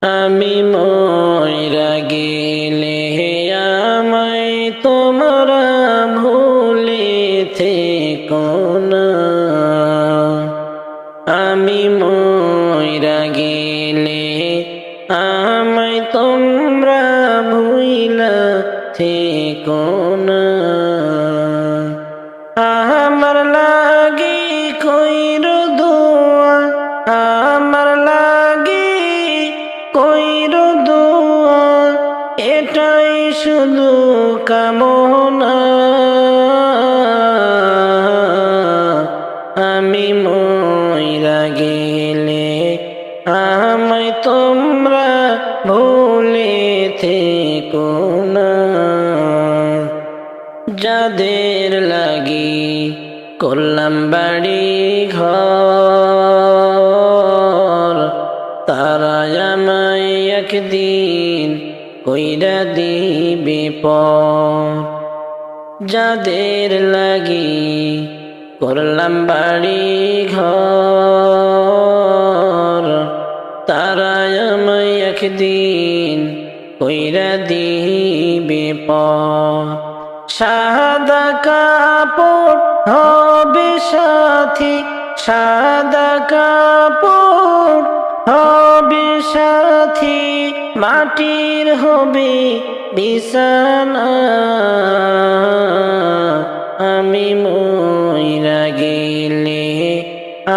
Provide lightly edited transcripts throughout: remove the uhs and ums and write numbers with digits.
আমি মইরা গেলে আমায় তোমরা ভুলে থেকো না। আমি মইরা গেলে আমায় তোমরা ভুইলা থেকো না। আমার লাগি কইর দোয়া, আমার লাগি কইর দোয়া, এটাই শুধু কামনা। আমি মইরা গেলে আমায় তোমরা ভুলে থেকো না। যাদের লাগি করলাম বাড়ি ঘর, তারা আমায় একদিন কইরা দিবে পর। যাদের লাগি করলাম বাড়ি ঘর, তারা আমায় একদিন কইরা দিবে পর। সাদা কাপড় হবে সাথী, সাদা কাপড় হবে সাথী, মাটির হবে বিছানা। আমি মইরা গেলে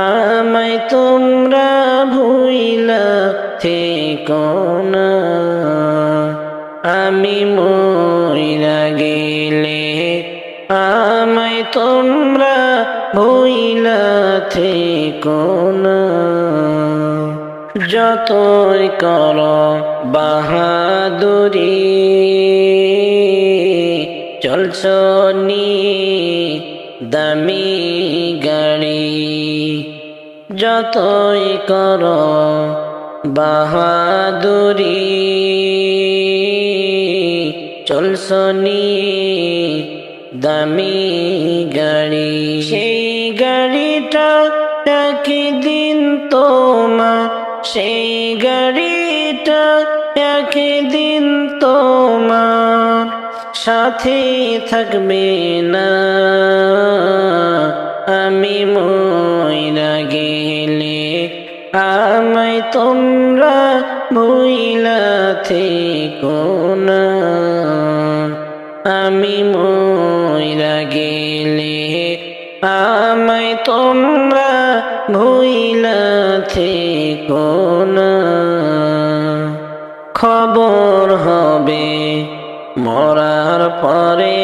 আমায় তোমরা ভুইলা থেকো না। আমি মইরা গেলে আমায় তোমরা ভুইলা থেকো না। যতই কর বাহাদুরি, চলছ নিয়ে দামি গাড়ি। যতই কর বাহাদুরি, চলছ নিয়ে দামি গাড়ি। সেই গাড়িটা একদিন তোমার, সেই গাড়িটা একদিন তোমার সাথে থাকবে না। আমি মইরা গেলে আমায় তোমরা ভুইলা থেকো না। আমি মইরা গেলে আমায় তোমরা ভুইলা থেকো না। খবর হবে মরার পরে,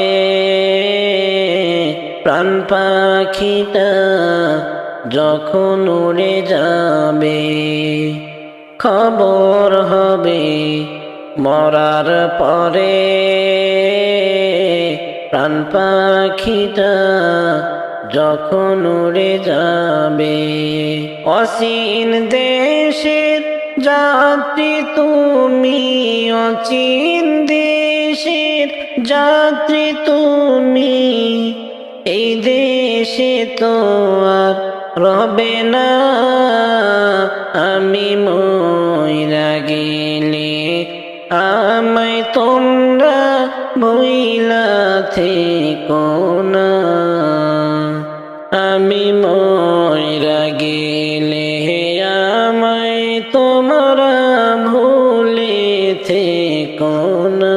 প্রাণ পাখিটা যখন উড়ে যাবে। খবর হবে মরার পরে, প্রাণ পাখিটা যখন উড়ে যাবে। অচিন দেশের যাত্রী তুমি, অচিন দেশের যাত্রী তুমি, এই দেশে তো আর রবে না। আমি মইরা গেলে আমায় তোমরা ভুইলা থেকো না। আমি মইরা গেলে আমায় তোমরা ভুলে থেকো না।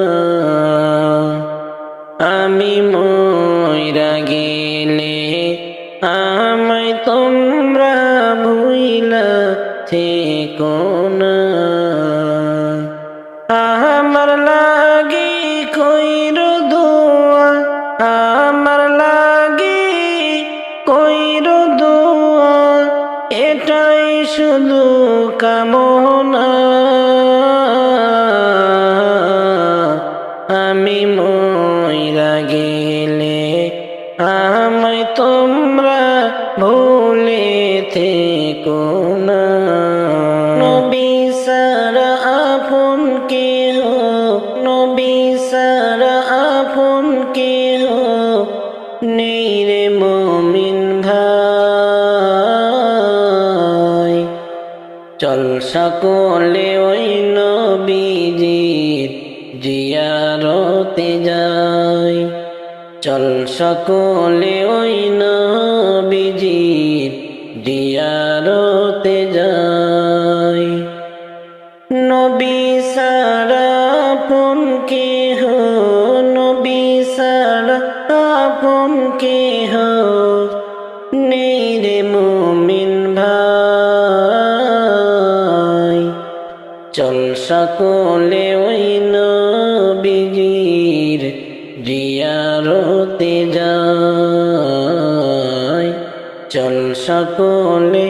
আমি মইরা গেলে আমায় তোমরা ভুইলা থেকো না। আমার লাগি কইর দোয়া, আমার লাগি কইর দোয়া, এটাই শুধু কামনা। আমি মইরা গেলে আমায় তোমরা ভুলে থেকো না। নবী ছাড়া আপন কেহ, নবী ছাড়া আপন কেহ নেই রে মুমিন ভাই। চল সকলে ওই জিয়ারতে যাই চল সকলে ওই নবীজির জিয়ারতে যাই নবী সারা আপন কেহ নবী সারা আপন কেহ নেই রে মুমিন ভাই চল সকলে ওই নবীজির জিয়ারতে যাই চল সকলে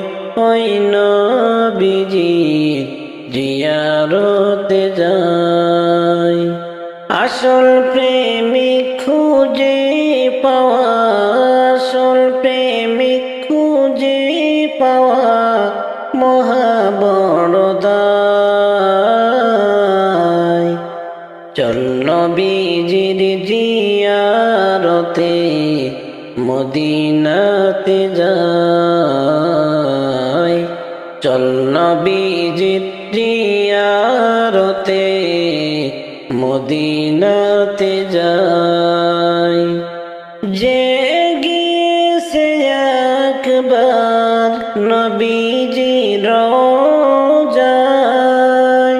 ওই নবীজির জিয়ারতে যাই আসল প্রেমিক খুঁজে পাওয়া আসল প্রেমিক খুঁজে পাওয়া মহা বড় দায় চল নবীজির জিয়ারতে মদিনাতে যাই চল নবীজির জিয়ারতে মদিনাতে যাই যে গিয়েছে একবার নবীজির রওজায়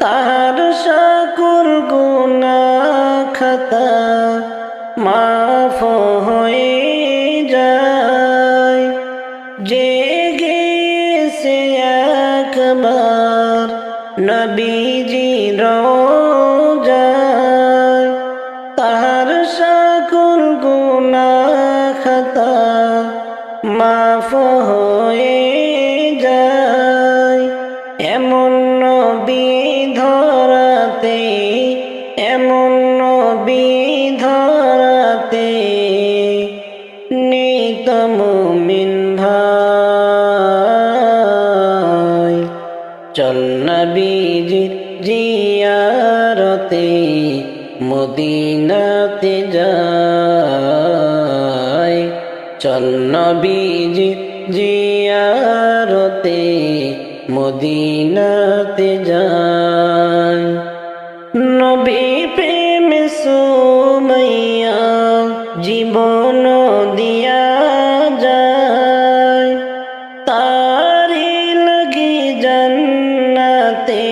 তাহার সকল গুনাহ খাতা মাফ হয়ে যায় যে গিয়েছে একবার নবীজির রওজায় তাহার সকল গুনাহ খাতা মাফ হয়ে যায় এমন নবী ধরাতে এমন নবী ধরাতে নেই তো মুমিন ভাই চল নবীজির জিয়ারতে মদিনাতে যাই চল নবীজির জিয়ারতে মদিনাতে যাই নবী প্রেম সুমাইয়া জীবন দিয়া যায় তারি লাগি জান্নাতে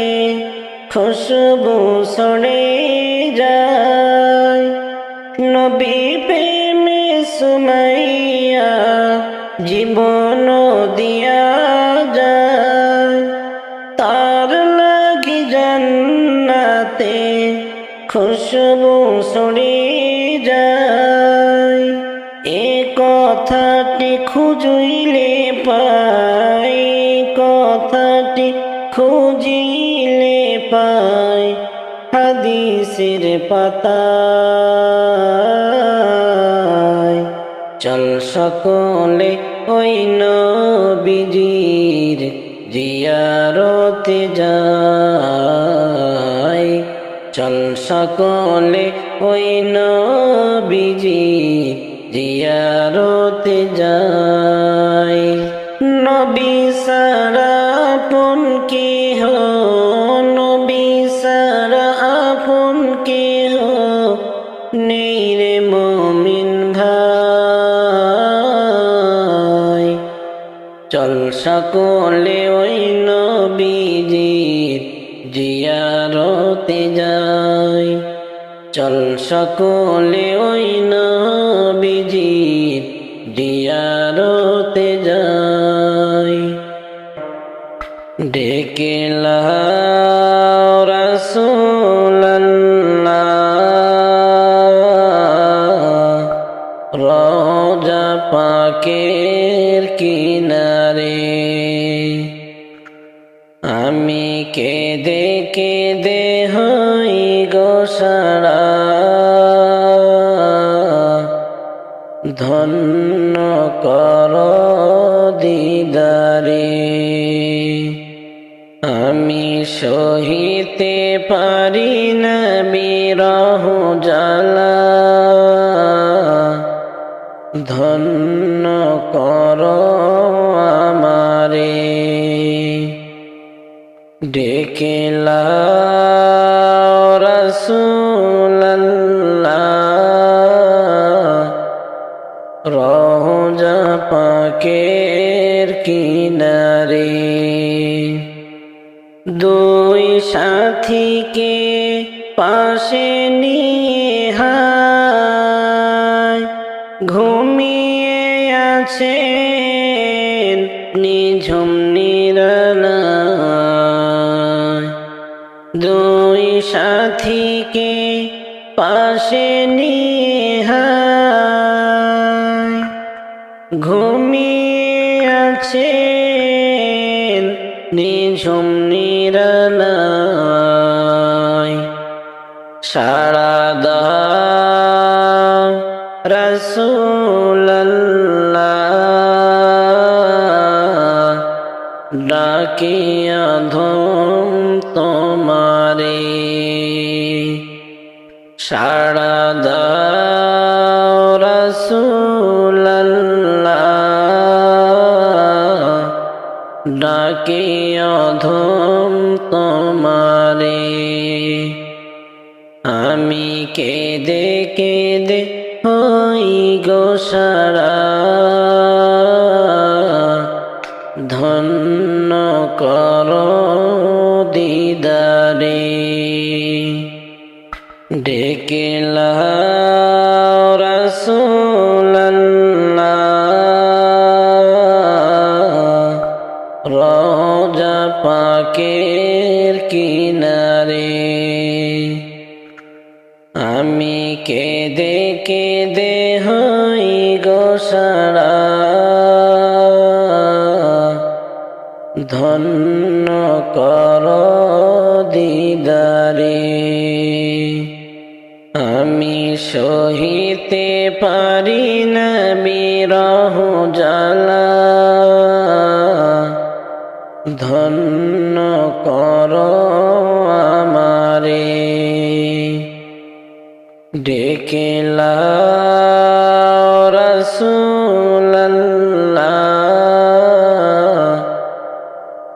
খুশবু ছড়ে যায় নবী প্রেম সুমাইয়া জীবন দিয়া যায় তার লাগি জান্নাতে খুশবু ছড়ে যায় এ কথাটি খুঁজিলে পাই কথাটি খুঁজিলে পাই হাদিসের পাতায় চল সকলে ওই নবীজির জিয়ারতে যাই চল সকলে ওই নবীজির জিয়ারতে যাই নবী সারা আপন কেহ নবী সারা আপন কেহ নেই রে মুমিন ভাই চল সকলে ওই নবীজির জিয়ারতে যাই চল সকলে ওই নবীজির জিয়ারতে যাই ডেকে লাও রাসূলুল্লাহ রওজা পাকের কিনারে আমি কেঁদে কেঁদে হই গো সারা ধন্য কর দিদারে আমি সহিতে পারি না বিরহ জ্বালা ধন্য কর আমারে ডেকে লাও রাসূলুল্লাহ পাকের কিনারে দুই সাথীকে পাশে নিয়ে হায় ঘুমিয়ে আছেন নিঝুম নিরালায় দুই সাথীকে পাশে নিয়ে হায় ঘুমিয়ে আছেন নিঝুম নিরালায় সাড়া দাও রাসূলুল্লাহ ডাকি অধম তোমারে সাড়া দাও রাসূলুল্লাহ ডাকি অধম তোমারে আমি কেঁদে কেঁদে হই গো সারা ধন্য কর দিদারে ডেকে লাও রাসূলুল্লাহ রওজা পাকের কিনারে আমি কেঁদে কেঁদে হই গো সারা ধন্য কর দিদারে আমি সহিতে পারি না বিরহ জ্বালা ধন্য কর আমারে ডেকে লাও রাসূলুল্লাহ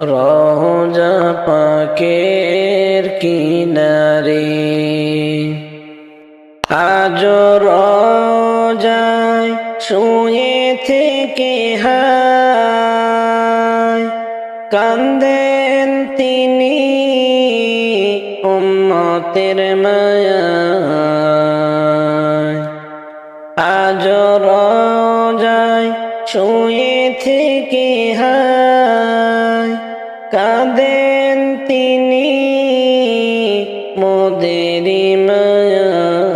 রওজা পাকের কিনারে আজ রওজায় শুয়ে থেকে হায় কান্দেন তিনি উম্মতের মায়ায় আজ রওজায় শুয়ে থেকে হায় কাঁদেন তিনি মোদেরি মায়ায়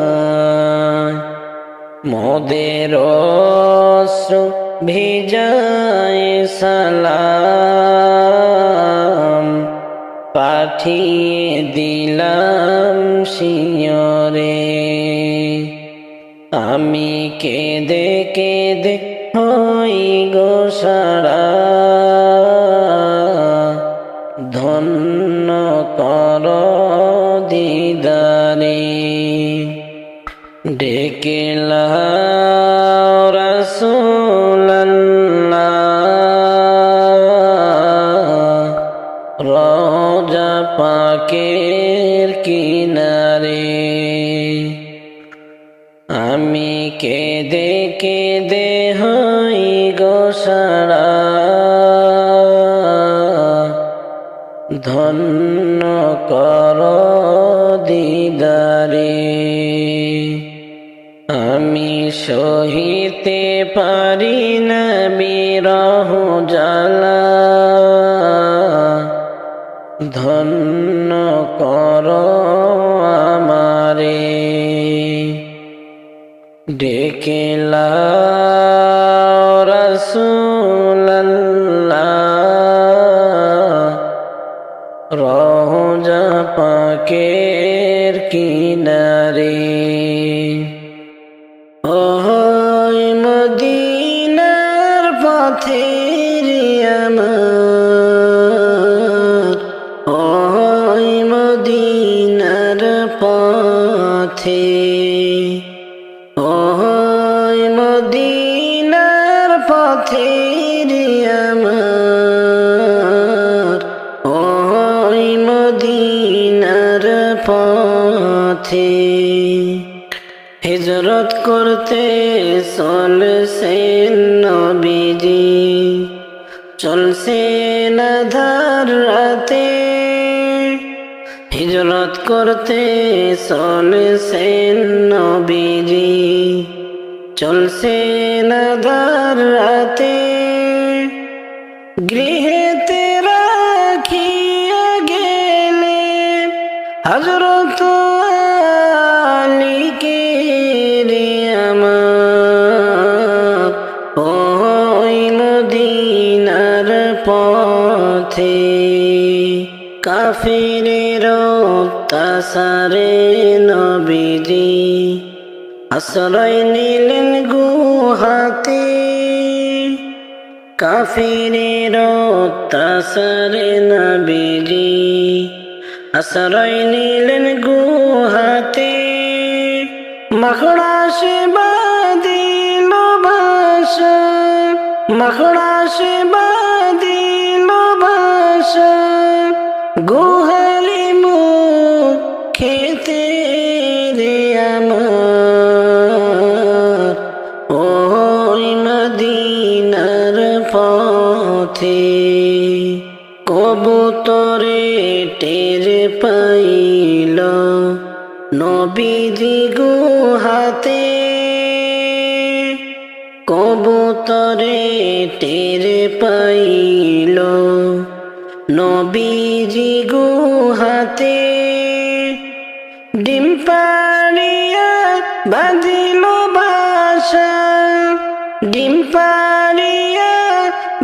মোদের অশ্রু ভিজায় সালাম পাঠিয়ে দিলাম শিয়রে আমি কেঁদে কেঁদে হই গো সারা ধন্য কর দিদারে ডেকে লাও রাসূলুল্লাহ রওজা পাকের কিনারে আমি কেঁদে কেঁদে হই গো সারা ধন্য কর দিদারে আমি সহিতে পারি না বিরহ জ্বালা ধন্য কর আমারে ডেকে লাও রাসূলুল্লাহ রওজা পাকের কিনারে ওই মদিনার পথের আমার ওই মদিনার পথে ওই মদিনার পথের আমার ওই মদিনার পথে হিজরত করতে চলছেন নবীজি, চলছেন আঁধার রাতে। হিজরত করতে চলছেন নবীজি, চলছেন আঁধার রাতে। গৃহেতে রাখিয়া গেলেন হযরত আলীকে রে আমার, ওই মদিনার পথে। কাফিরের অত্যাচারে নবীজি আশ্রয় নিলেন গুহাতে। কাফিরের অত্যাচারে নবীজি আশ্রয় নিলেন গুহাতে। মখড়াসে বাঁধিল বাসা, মখড়াসে বাঁধিল বাসা, গুহারি মুখেতে রে আমার, ওই মদিনার পথে। কবুতরে টের পাইল নবীজি গুহাতে। কবুতরে টের পাইল নবীজি গুহাতে। ডিম পাড়িয়া বাঁধিল বাসা, ডিম পাড়িয়া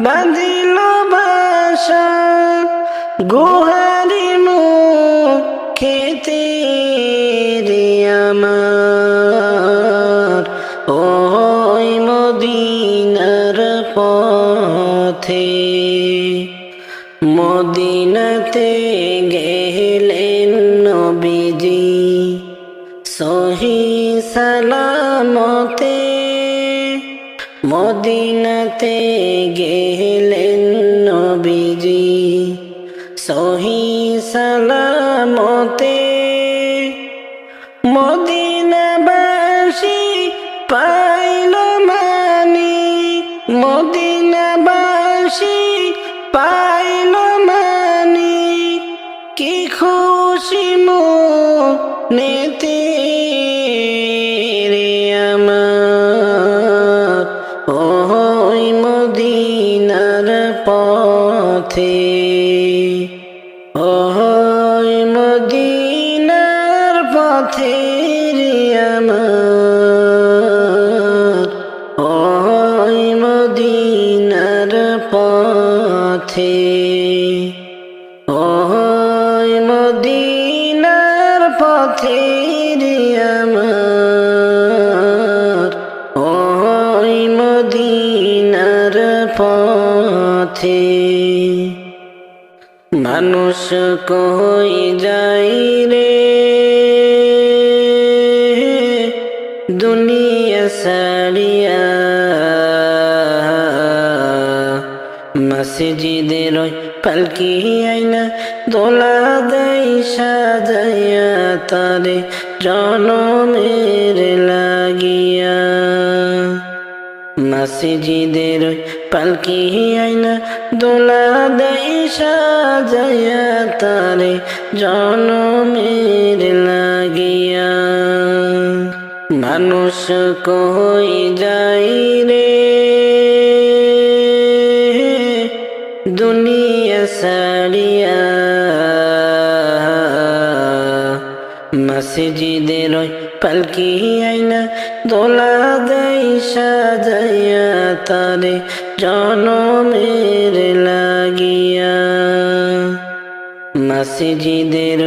বাঁধিল বাসা, গুহারি মুখেতে রে আমার, ওই মদিনার পথে। মদিনাতে গেলেন নবীজি সহি সালামতে। মদিনাতে গেলেন নবীজি সহি সালামতে। মদিনাবাসী পাইল মানি, মদিনাবাসী পাইল মানি, কি খুশি মনেতে রে আমার, ওই মদিনার পথে। ওই মদিনার পথে রে আমার, ওই মদিনার পথে। ওই মদিনার পথে রে আমার, ওই মদিনার পথে। মানুষ কই যাই রে দুনিয়া ছাড়িয়া, মসজিদের পালকি আইনা দোলা দেয় সাজাইয়া তারে জনমের লাগিয়া। মসজিদের পালকি আইনা দোলা দেয় সাজাইয়া তারে জনমের লাগিয়া। মানুষ কই যাই রে দুনিয়া ছাড়িয়া, মসজিদের পালকি আইনা দোলা দেয় সাজাইয়া তারে জনমের লাগিয়া। মসজিদের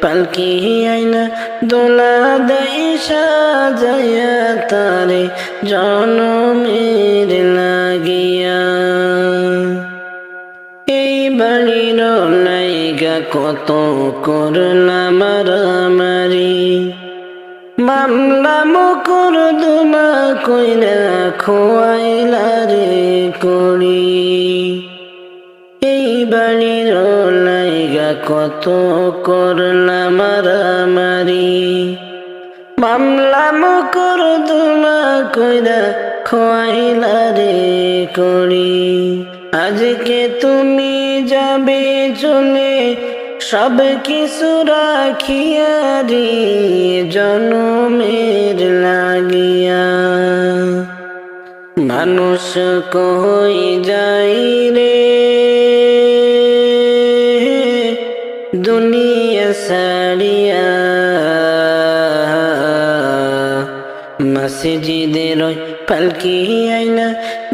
পালকি আইনা দোলা দেয় সাজাইয়া তারে জনমের লাগিয়া। এই বাড়ির লাইগা কত করলাম মারামারি, মামলা মোকদ্দমা কইরা খোয়াইলা রে করি। এই বাড়ির লাইগা কত করলাম মারামারি, মামলা মোকদ্দমা কইরা খোয়াইলা রে করি। আজকে তুমি যাবে চলে সব কিছু রাখিয়া রে জনমের লাগিয়া। মানুষ কই যাই রে দুনিয়া ছাড়িয়া। মসজিদের পালকি আইনা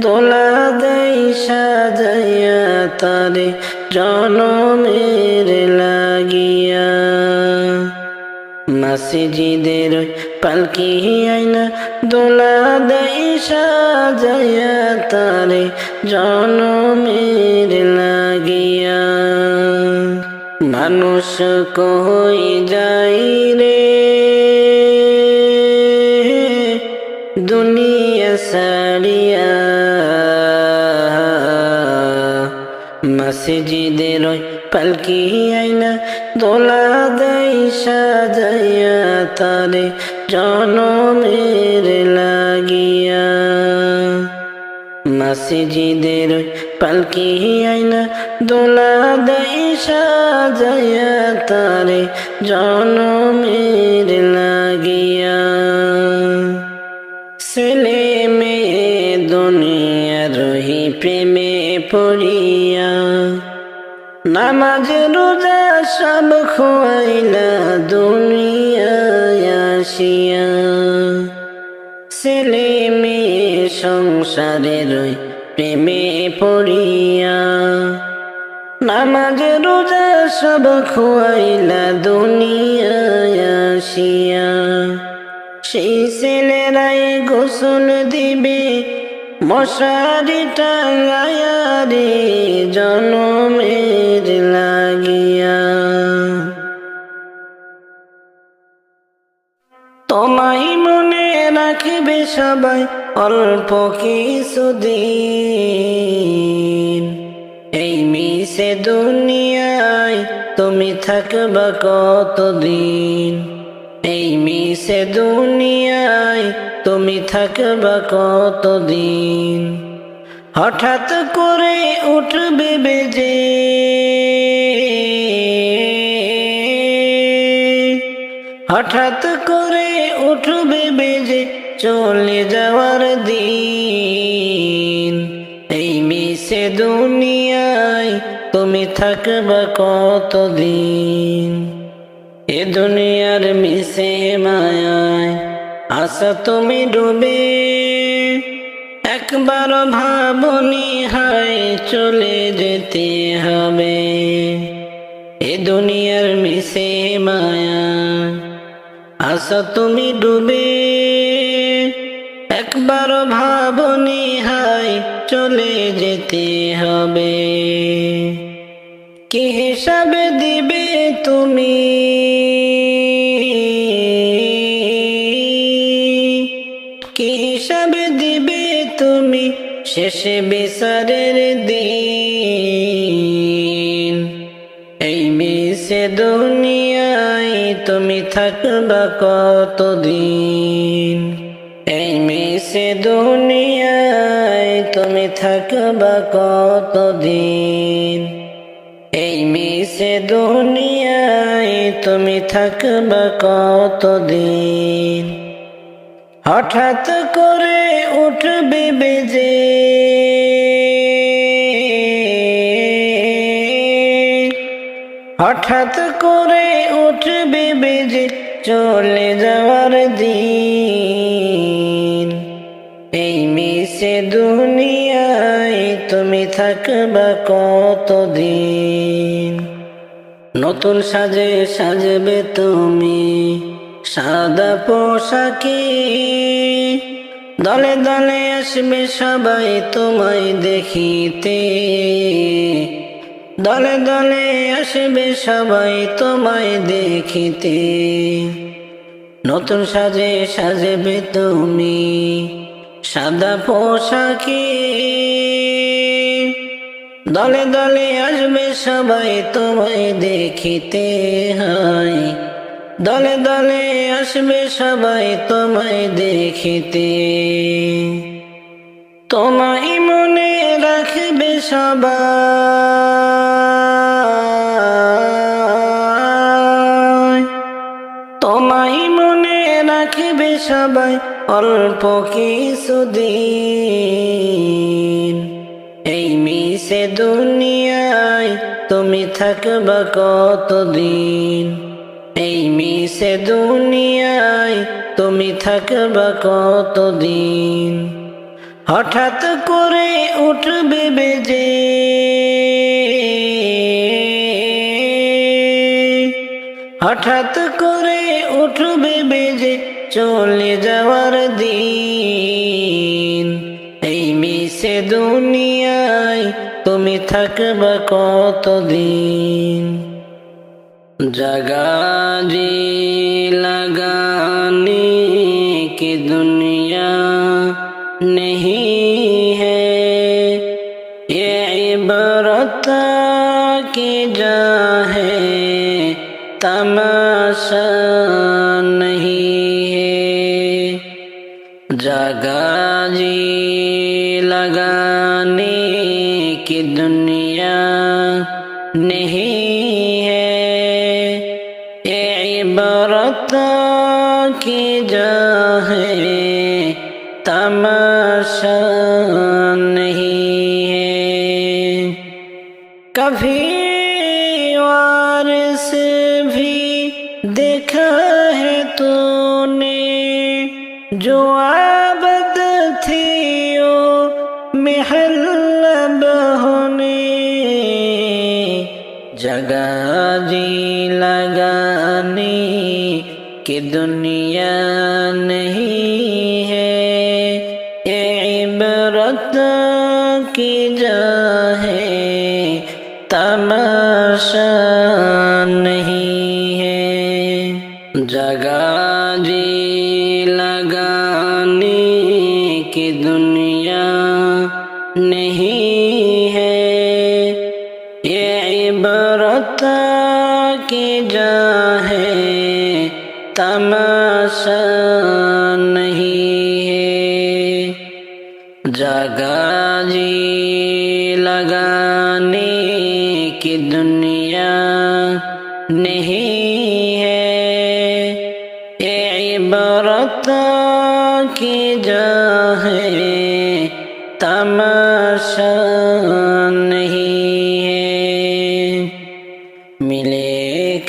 দোলা দেয় সাজাইয়া তারে জনমের লাগিয়া। মসজিদের পালকি আইনা দোলা দেয় সাজাইয়া তারে জনমের লাগিয়া। মানুষ কই যাই রে দুনিয়া ছাড়িয়া। মসজিদের পালকি আইনা দোলা দেয় সাজাইয়া তারে জনমের লাগিয়া। মসজিদের পালকি আইনা দোলা দেয় সাজাইয়া তারে জনমের লাগিয়া। ছেলে মেয়ে দুনিয়া রহি প্রেমে পড়িয়া নামাজ রোজা সব খোয়াইলা দুনিয়ায় আসিয়া। ছেলে মেয়ে সংসারের প্রেমে পড়িয়া নামাজ রোজা সব খোয়াইলা দুনিয়ায় আসিয়া। সেই ছেলেরাই গোসল দিবে মশারি টাঙ্গায়া রে জনমের লাগিয়া। তোমায় মনে রাখবে সবাই অল্প কিছুদিন। এই মিশে দুনিয়ায় তুমি থাকবা কতদিন। এই মিশে দুনিয়ায় তুমি থাকবা কতদিন। হঠাৎ করে উঠবে বেজে হঠাৎ করে উঠবে বেজে চলে যাওয়ার দিন। এই মিশে দুনিয়ায় তুমি থাকবা কতদিন। এ দুনিয়ার মিশে মায়ায় আশা তুমি ডুবে একবার ভাবনি হায় চলে যেতে হবে। এ দুনিয়ার মিশে মায়ায় আশা তুমি ডুবে একবার ভাবনি হায় চলে যেতে হবে। কি হিসাবে দিবে তুমি কি হিসাবে দিবে তুমি শেষে বিচারের দিন। এই মিশে দুনিয়ায় তুমি থাকবা কতদিন। এই মিশে দুনিয়ায় তুমি থাকবা কতদিন। এই মিশে দুনিয়ায় তুমি থাকবা কতদিন। হঠাৎ করে উঠবে বেজে হঠাৎ করে উঠবে বেজে চলে যাওয়ার দিন। এই মিশে দুনিয়ায় তুমি থাকবা কতদিন। নতুন সাজে সাজবে তুমি সাদা পোশাকে দলে দলে আসবে সবাই তোমায় দেখিতে। দলে দলে আসবে সবাই তোমায় দেখিতে। নতুন সাজে সাজবে তুমি সাদা পোশাকে দলে দলে আসবে সবাই তোমায় দেখিতে। হয় দলে দলে আসবে সবাই তোমায় দেখিতে, তোমায় মনে রাখবে সবাই, তোমায় মনে রাখবে সবাই অল্প কিছুদিন। এই মিশে দুনিয়ায় তুমি থাকবা কতদিন, এই মিশে দুনিয়ায় তুমি থাকবা কতদিন। হঠাৎ করে উঠবে বেজে, হঠাৎ করে উঠবে বেজে চলে যাওয়ার দিন। এই মিশে দুনিয়ায় তুমি থাকবা কতদিন। जगा जी लगाने की दुनिया नहीं है, ये इबरत की जा है, तमाशा नहीं है। जगा जी लगाने की दुनिया नहीं है, इबरत की जा है, तमाशा नहीं है। कभी वारिस भी देखा है तूने, जो आबद थी ओ महलब होने। जगह जी लगाने की दुनिया नहीं है, ये इबरत की जा है, तमाशा नहीं है। जगह जी लगाने की दुनिया नहीं है, ये इबरत की जा है, तमाशा नहीं है। जगह जी लगाने की दुनिया नहीं है, ये इबरत की जा है, तमाशा नहीं है। मिले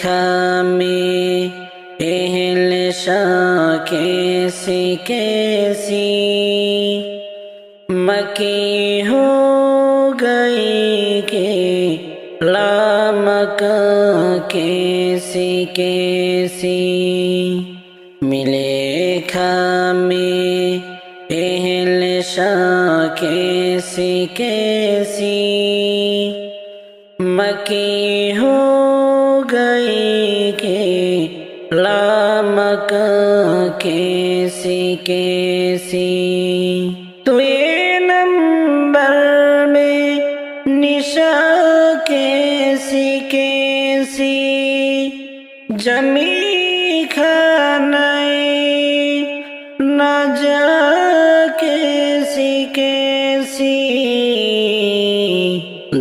खामे एहल शाह कैसी कैसी, मकी हो गई के लामका कैसी कैसी। मिले खामे एहल शाह कैसी कैसी, मकी हो गई के लामका कैसी कैसी। तो ये नंबर में निशा कैसी कैसी, जमी खानाए न जा कैसी कैसी।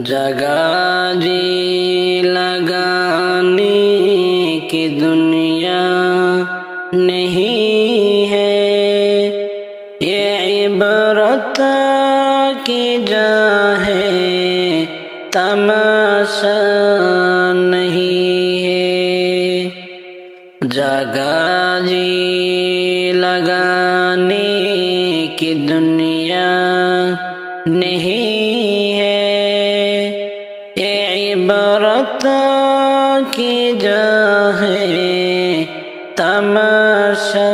जगह जी लगाने की दुनिया नहीं है, ये इबरत की जा है, तमाशा नहीं है। जगह जी लगाने की दुनिया नहीं है, ये इबरत की जा है, तमाशा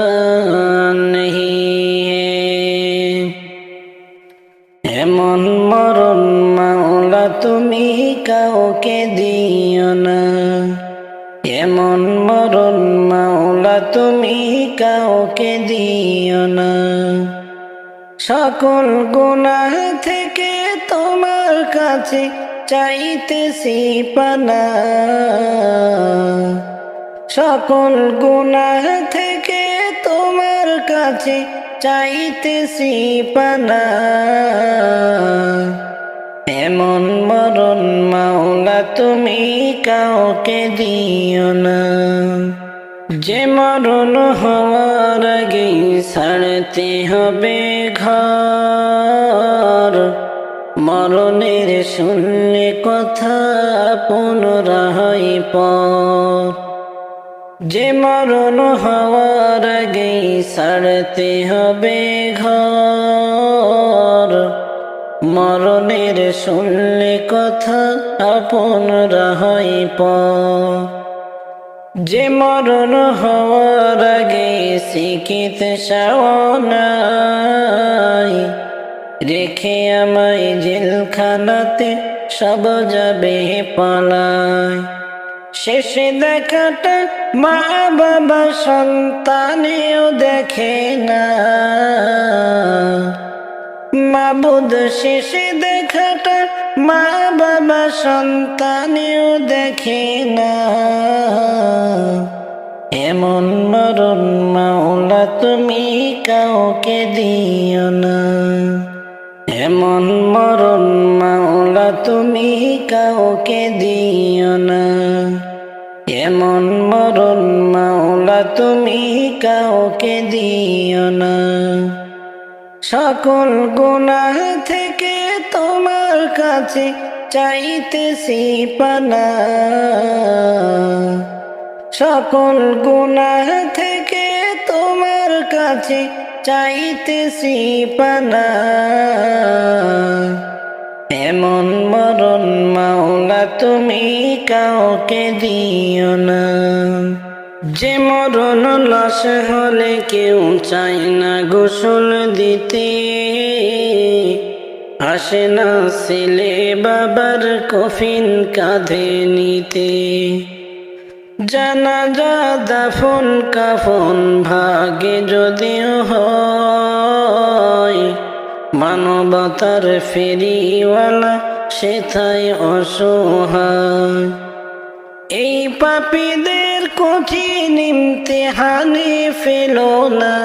नहीं है। এমন মরণ মাওলা তুমি কাউকে দিও না, এমন মরণ মাওলা তুমি কাউকে দিও না। সকল গুনাহ থেকে তোমার কাছে চাইতেছি পানা, সকল গুনাহ থেকে তোমার কাছে চাইতেছি পানা। এমন মরণ মাওলা তুমি কাউকে দিও না, যে মরণ হওয়ার আগেই ছাড়তে হবে ঘর। মরণের শুনলে কথা পুনরায় পর, যে মরণ হওয়ার আগেই ছাড়তে হবে ঘর। মরণের শুনলে কথা পুনরায় পর, যে মরণ হওয়ার আগে চিকিৎসাও নাই। রেখে আমায় জেলখানাতে সব যাবে পালায়। শেষে দেখাটা মা বাবা সন্তানেও দেখে না। মাবুদ শেষে দেখাটা মা বাবা সন্তানেও দেখে না। এমন মরণ মাওলা তুমি কাউকে দিও না, এমন মরণ মাওলা তুমি কাউকে দিও না, এমন মরণ মাওলা তুমি কাউকে দিও না। সকল গুনাহ থেকে তোমার কাছে চাইতেছি পানা। সকল গুনাহ থেকে তোমার কাছে চাইতেছি পানা। এমন মরণ মাওলা তুমি কাউকে দিও না, যে মরণ লাশ হলে কেউ চায় না গোসল দিতে। আসে না ছেলে বাবার কফিন কাঁধে নিতে। জানাজা দাফন কাফন ভাগে যদিও হয়, মানবতার ফেরিওয়ালা সেথায় অসহায়। এই পাপীদের কঠিন ইমতিহানে ফেলো না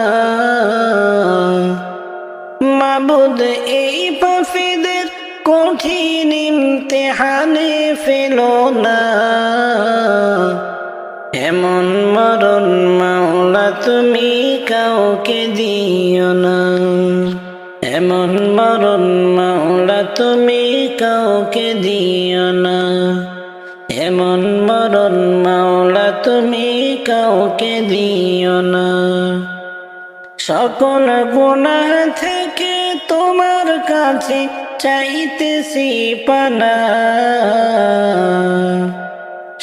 মাবুদ, এই পাপীদের কঠিন ইমতিহানে ফেলো না। এমন মরণ মাওলা তুমি কাউকে দিও না, এমন মরণ মাওলা তুমি কাউকে দিও না, এমন মরণ মাওলা তুমি কাউকে দিও না। সকল গুনাহ থেকে তোমার কাছে চাইতেছি পানা।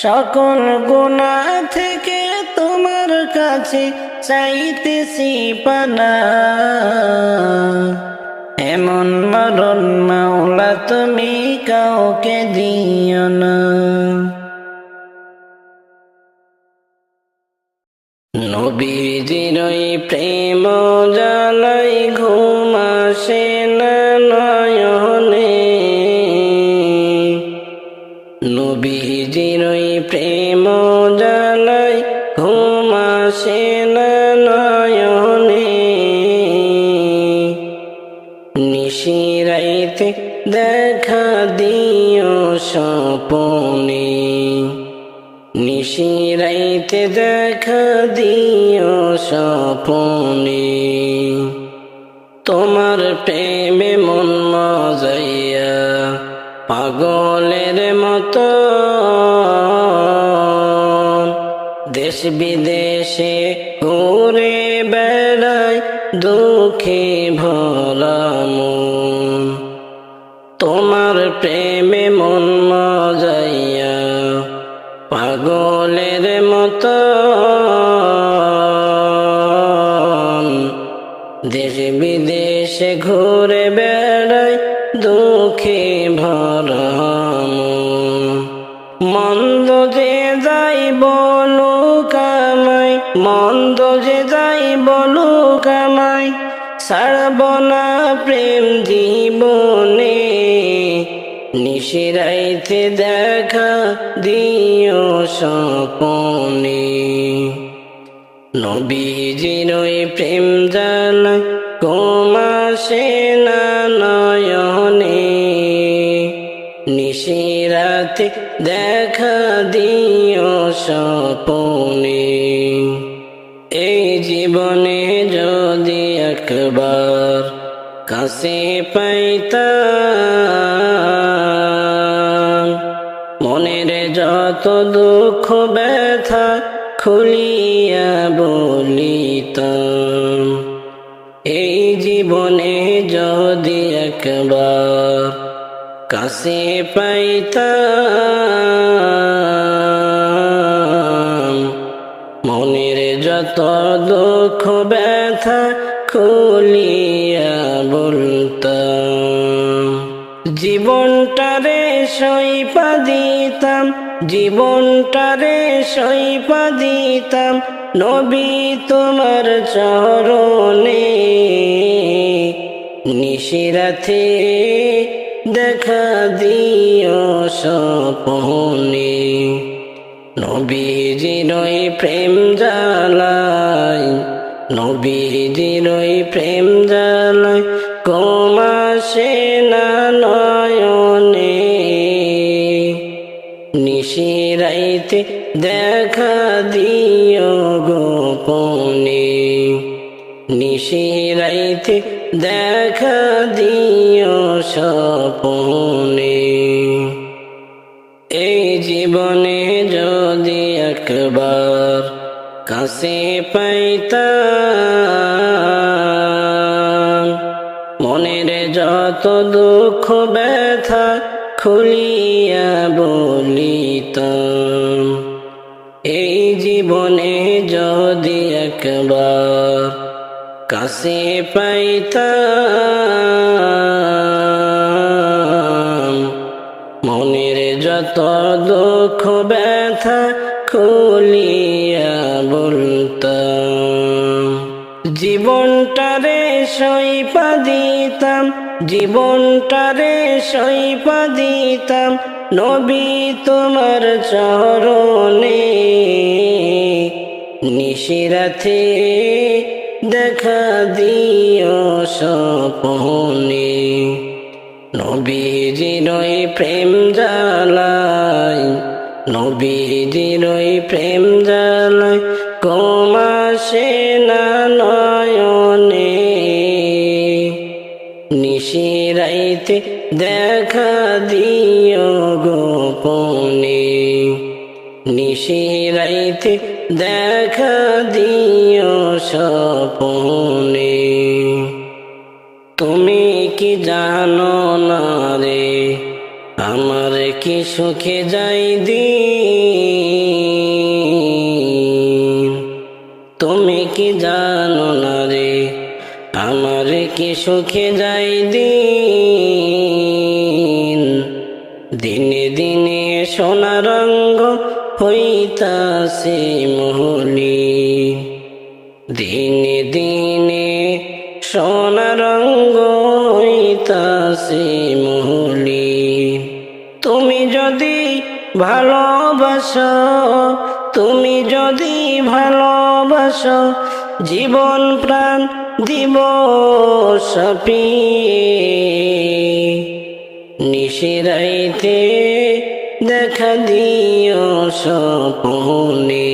সকল গুনাহ থেকে তোমার কাছে চাইতেছি পানা। এমন মরণ মাওলা তুমি কাউকে দিও না। নবীজির ওই প্রেম জ্বালাই ঘুম আসে না নয়নে। নবীজির ওই প্রেম জ্বালাই ঘুম আসে না নয়নে। নিশিরাইতে দেখা দিও স্বপনে, নিশিরাইতে দেখা দিও স্বপনে। তোমার প্রেমে মন মজাইয়া পাগলের মতো দেশ বিদেশে ঘুরে বেড়ায় দুঃখে ভরা মন। তোমার প্রেমে মন মজাইয়া পাগলের মতো দেশ বিদেশে ঘুরে বেড়ায় দুঃখে ভরা মন। মন্দ যে যাই বলুক আমায়, মন্দ যে যাই বলুক আমায়, ছাড়ব না প্রেম জীবনে। নিশিরাইতে দেখা দিও স্বপনে। নবীজির ওই প্রেম জ্বালায় কমাসে না নয়নে, নিশিরাতে দেখা দিও স্বপনে। এই জীবনে যদি একবার কাছে পাইতাম, মনের যত দুঃখ ব্যথা খুলিয়া বলিতাম। এই জীবনে যদি একবার কাছে পাইতাম, মনের যত দুঃখ ব্যথা খুলিয়া বলতাম। জীবনটারে সইপা দিতাম, জীবনটারে সইপা দিতাম নবী তোমার চরণে। নিশিরাতে দেখা দিও স্বপনে, নবীজির ওই প্রেম জ্বালায়, নবীজির ওই প্রেম জ্বালায় কমাসে না নয়নে, নিশিরাইতে দেখা দিও গোপনে, নিশিরাইতে দেখা দিও স্বপনে। এই জীবনে যদি একবার কাছে পাইতাম, মনের যত দুঃখ ব্যথা খুলিয়া বলিতাম। এই জীবনে যদি একবার কাছে পাইতাম, মনের যত দুঃখ ব্যথা খুলিয়া বলতাম। জীবনটারে সইপা দিতাম, জীবনটারে সইপা দিতাম নবী তোমার চরণে। নিশিরাতে দেখা দিও স্বপনে, নবীজির ওই প্রেম জ্বালায়, নবীজির ওই প্রেম জ্বালায় কমাসে না নয়নে, নিশিরাইতে দেখা দিও গোপনে, নিশিরাইতে দেখা দিও স্বপনে। তুমি কি জানো না রে আমার কি সুখে যাই দিন, তুমি কি জানো না রে আমার কি সুখে যাই দিন। দিনে দিনে সোনা রঙ্গ হইতাছে মলিন, দিনে দিনে সোনা রঙ্গ হইতাছে মলিন। তুমি যদি ভালোবাসো, তুমি যদি ভালোবাসো জীবন প্রাণ দিব সপিয়ে, নিশিরাইতে দেখা দিও স্বপনে,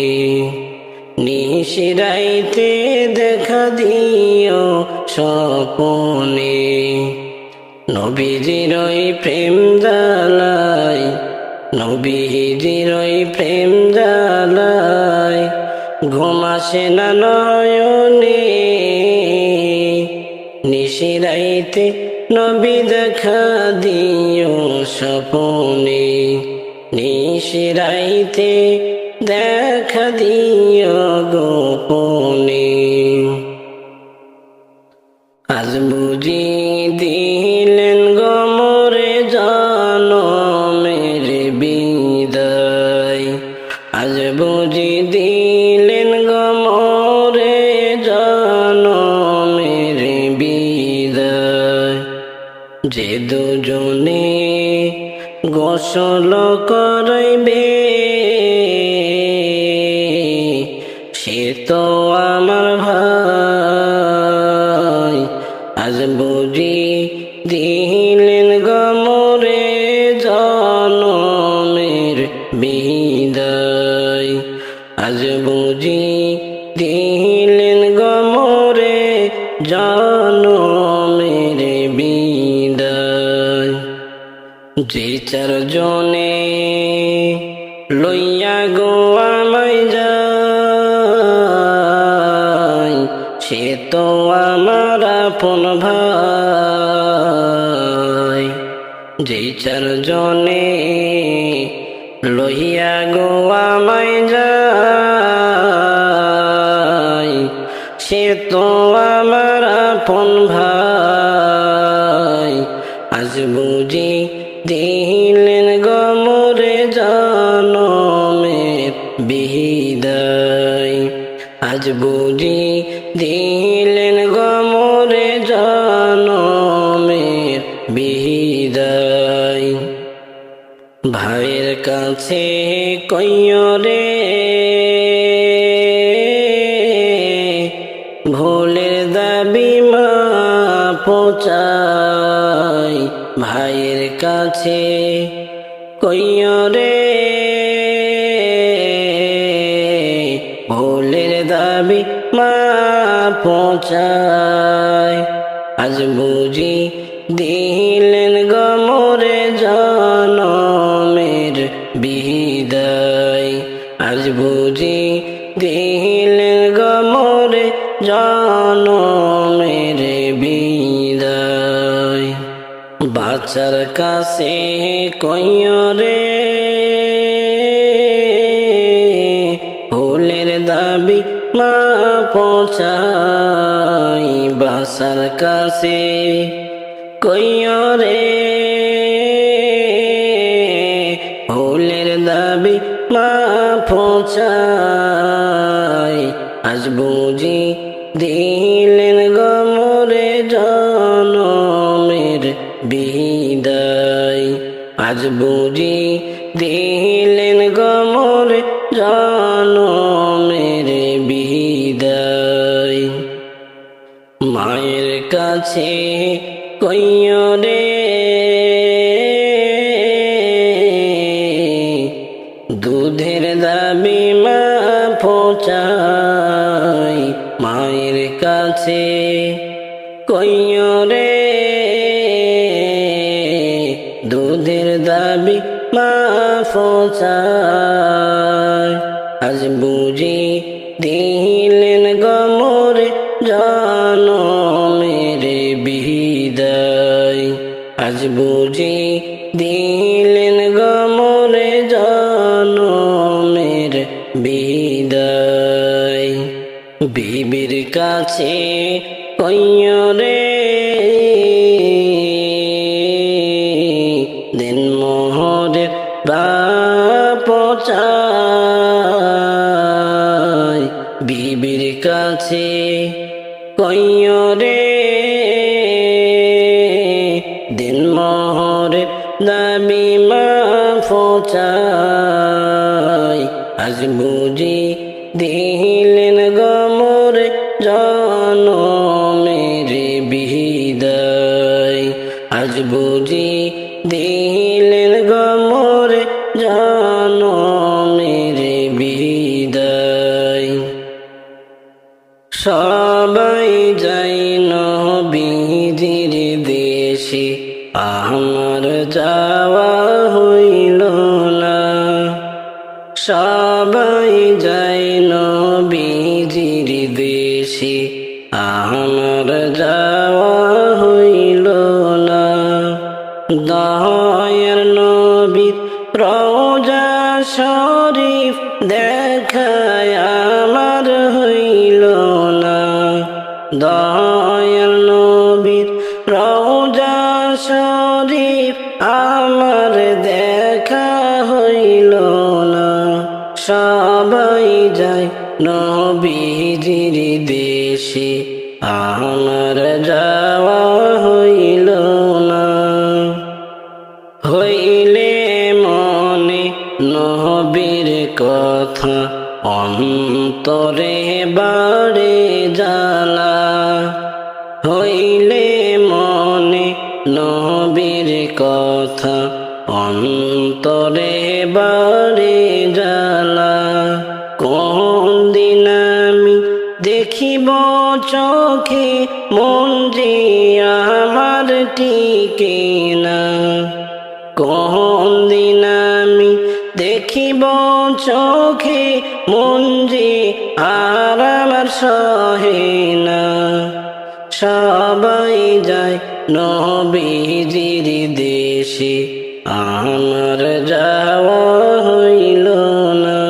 নিশিরাইতে দেখা দিও স্বপনে। নবীজির ওই প্রেম জ্বালায়, নবীজির ওই প্রেম জ্বালায় ঘুম আসে না নয়নে, নিশিরাইতে নবী দেখা দিও স্বপনে, নিশিরাইতে দেখা দিও গোপনে। আজ বুঝি দিলেন গো মোরে জনমের বিদায়, আজ বুঝি দিলেন গো মোরে জনমের বিদায়। যে দুজনে গোসল করাইবে সে তো আমার ভাই, আজ বুঝি দিলেন গমরে জনমের বিদায়। আজ বুঝি দিলেন গমরে জনমের বিদায়। যে চারজনে লইয়া গো আমায় যায়, সে তো আমার আপন ভাই। যে চারজনে লইয়া গো আমায় যায়, সে তো আমার আপন ভাই। আজ বুঝি দিলেন গমরে জনমের বিদায়। আজ বুঝি দিলেন গমরে জনমের বিদায়। ভাইয়ের কাছে কইও রে ভুলের দাবি মাপ চাই। ভাইয়ের কাছে কইও রে ভুলের দাবি মাপ চাই। আজ বুঝি দিলেন গমরে জনমের বিদায়। আজ বুঝি দিলেন গমরে জনমের বিদায়। বাচ্চার কাছে কইও রে ভুলের দাবি মাপ চাই। বাচ্চার কাছে কইও রে ভুলের দাবি মাপ চাই। আজ বুঝি দিলেন গমরে জনমের বিদায়। আজ বুঝি দিলেন গমরে জনমের বিদায়। মায়ের কাছে কইও রে দুধের দাবি মাপ চাই। মায়ের কাছে কইও রে দুধের দাবি মাপ চাই। আজ বুঝি দিলেন গমরে জনমের বিদায়। আজ বুঝি দিলেন গমরে জনমের বিদায়। বিবির কাছে কইও রে দিন মোহরের বাপ চাই। বিবির কাছে কইও রে দিন মোহরের দাবি মাপ চাই। আজ বুঝি দিলেন গমরে জনমের বিদায়। আজ বুঝি দিলেন গমরে জনমের বিদায়। সবাই যাই নবীজির দেশে, আমার যাওয়া হইল না। সবাই যাই নবীজির দেশে, আমার যাওয়া হইল না। দয়ার নবীর রওজা শরীফ দেখায় আমার হইল না। দয়ার নবীর রওজা শরীফ আমার দেখা হইল না। সবাই যায় নবীজির দেশে, আমার যাওয়া হইল না। হইলে মনে নবীর কথা অন্তরে অন্তরে বাড়ে জ্বালা হইলে মনে নবীর কথা অন্তরে বাড়ে জ্বালা কোন দিন আমি দেখিব চোখে মন যে আমার টিকে না কোন দিন আমি দেখিব চোখে মন যে আর আমার সহে না সবাই যায় নবীজির দেশে আমার যাওয়া হইল না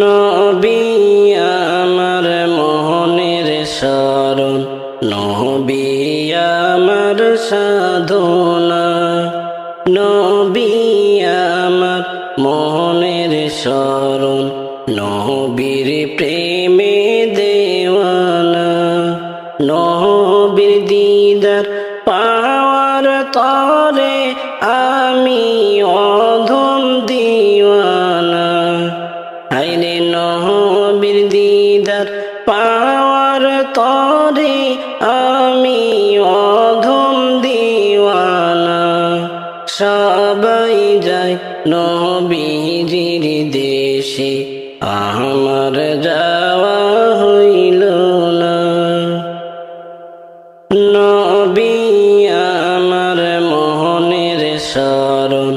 নবী আমার মোহনের শরণ নবী আমার সাধনা নবী আমার মোহনের শরণ নবীর প্রেমে দেওয়ানা নবীর দিদার পাওয়ার তরে আমি অধম দিওয়ানা আইরে নবীর দিদার পাওয়ার তরে আমি অধম দিওয়ানা সবাই যায় নবীজির দেশে আমার যাওয়া হইল না নবী আমার মোহনের শরণ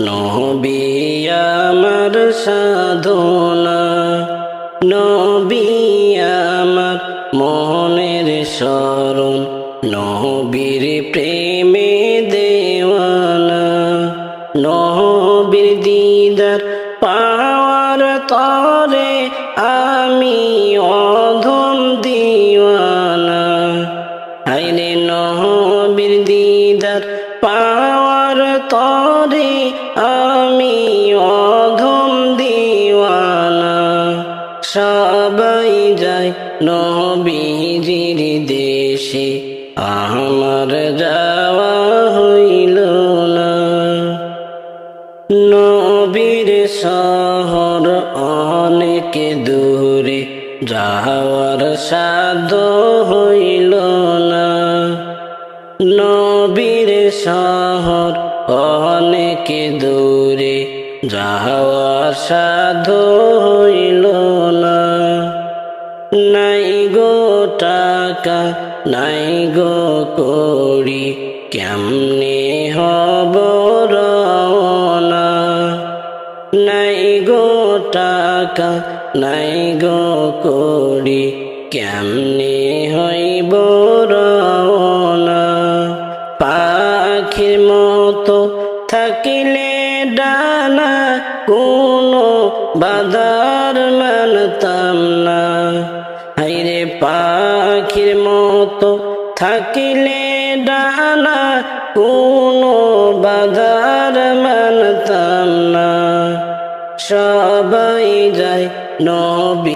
নবী আমার সাধনা নবী আমার মোহনের শরণ নবীর প্রেমে দেওয়ানা নবীর দিদার পাওয়ার তরে আমি অধম দিওয়ানা আইরে নবীর দিদার পাওয়ার তরে আমি অধম দিওয়ানা সবাই যায় নবীজির দেশে আমার যাওয়া হইল না নবীর শহর অনেক দূরে যাওয়ার সাধ্য হইল না নবীর শহর অনেক দূরে যাওয়ার সাধ্য হইল না নাই গো টাকা নাই গো কড়ি কেমনে হব রওনা নাই গো টাকা নাই গো কড়ি কেমনে হইব রওনা পাখির মতো থাকিলে ডানা কোনো বাধার মানতাম না হাইরে পাখির মতো থাকিলে ডানা কোনো বাধার মানতাম না সবাই যায় নবী